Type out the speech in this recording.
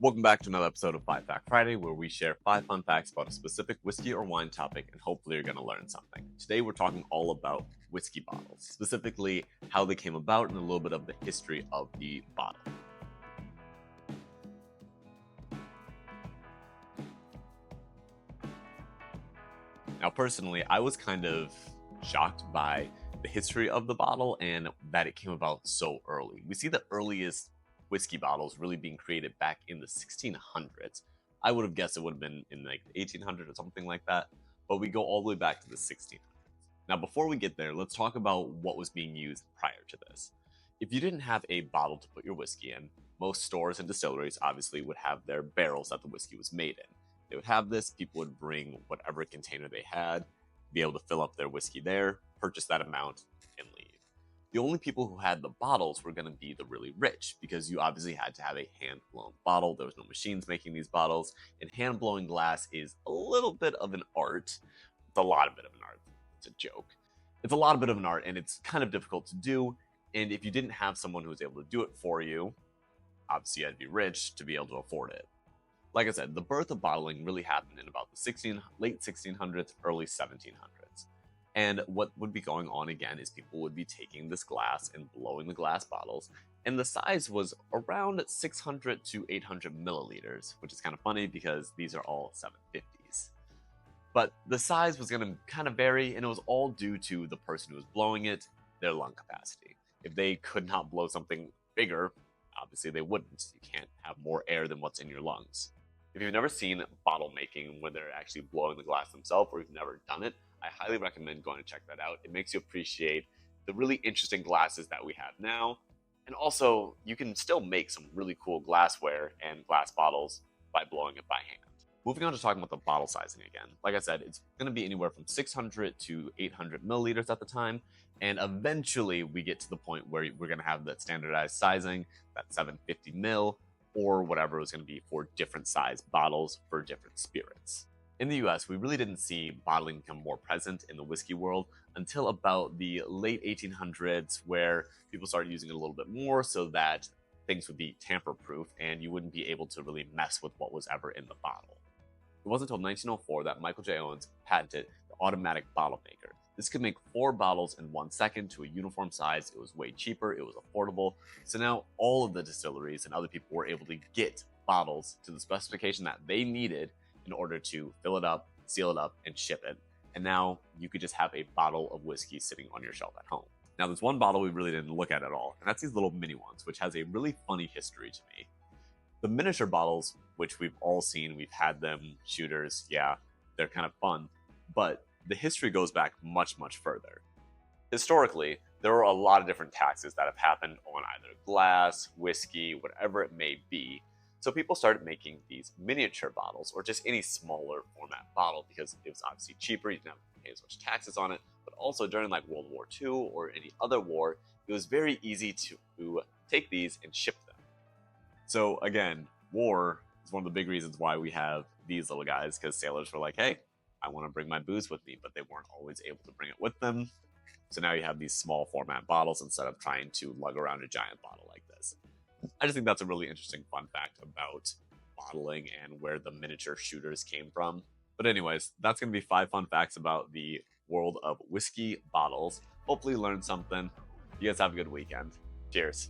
Welcome back to another episode of 5 Fact Friday, where we share 5 fun facts about a specific whiskey or wine topic, and hopefully you're going to learn something. Today we're talking all about whiskey bottles, specifically how they came about and a little bit of the history of the bottle. Now, personally, I was kind of shocked by the history of the bottle and that it came about so early. We see the earliest whiskey bottles really being created back in the 1600s. I would have guessed it would have been in like the 1800s or something like that, but we go all the way back to the 1600s. Now, before we get there, let's talk about what was being used prior to this. If you didn't have a bottle to put your whiskey in, most stores and distilleries obviously would have their barrels that the whiskey was made in. They would have this, people would bring whatever container they had, be able to fill up their whiskey there, purchase that amount, and leave. The only people who had the bottles were going to be the really rich, because you obviously had to have a hand-blown bottle. There was no machines making these bottles, and hand-blowing glass is a little bit of an art. It's a lot of bit of an art. It's a joke. It's a lot of bit of an art, and it's kind of difficult to do, and if you didn't have someone who was able to do it for you, obviously you had to be rich to be able to afford it. Like I said, the birth of bottling really happened in about the late 1600s, early 1700s. And what would be going on again is people would be taking this glass and blowing the glass bottles, and the size was around 600 to 800 milliliters, which is kind of funny because these are all 750s. But the size was going to kind of vary, and it was all due to the person who was blowing it, their lung capacity. If they could not blow something bigger, obviously they wouldn't. You can't have more air than what's in your lungs. If you've never seen bottle making when they're actually blowing the glass themselves, or you've never done it, I highly recommend going to check that out. It makes you appreciate the really interesting glasses that we have now. And also, you can still make some really cool glassware and glass bottles by blowing it by hand. Moving on to talking about the bottle sizing again. Like I said, it's going to be anywhere from 600 to 800 milliliters at the time. And eventually we get to the point where we're going to have that standardized sizing, that 750 mil, or whatever it was going to be for different size bottles for different spirits. In the US, we really didn't see bottling become more present in the whiskey world until about the late 1800s, where people started using it a little bit more so that things would be tamper-proof and you wouldn't be able to really mess with what was ever in the bottle. It wasn't until 1904 that Michael J. Owens patented the automatic bottle maker. This could make 4 bottles in 1 second to a uniform size. It was way cheaper, it was affordable. So now all of the distilleries and other people were able to get bottles to the specification that they needed in order to fill it up, seal it up, and ship it. And now you could just have a bottle of whiskey sitting on your shelf at home. Now there's one bottle we really didn't look at all, and that's these little mini ones, which has a really funny history to me. The miniature bottles, which we've all seen, we've had them, shooters, yeah, they're kind of fun, but the history goes back much, much further. Historically, there are a lot of different taxes that have happened on either glass, whiskey, whatever it may be. So people started making these miniature bottles, or just any smaller format bottle, because it was obviously cheaper, you didn't have to pay as much taxes on it, but also during like World War II or any other war, it was very easy to take these and ship them. So again, war is one of the big reasons why we have these little guys, because sailors were like, hey, I want to bring my booze with me, but they weren't always able to bring it with them. So now you have these small format bottles instead of trying to lug around a giant bottle like this. I just think that's a really interesting fun fact about bottling and where the miniature shooters came from. But anyways, that's going to be 5 fun facts about the world of whiskey bottles. Hopefully you learned something. You guys have a good weekend. Cheers.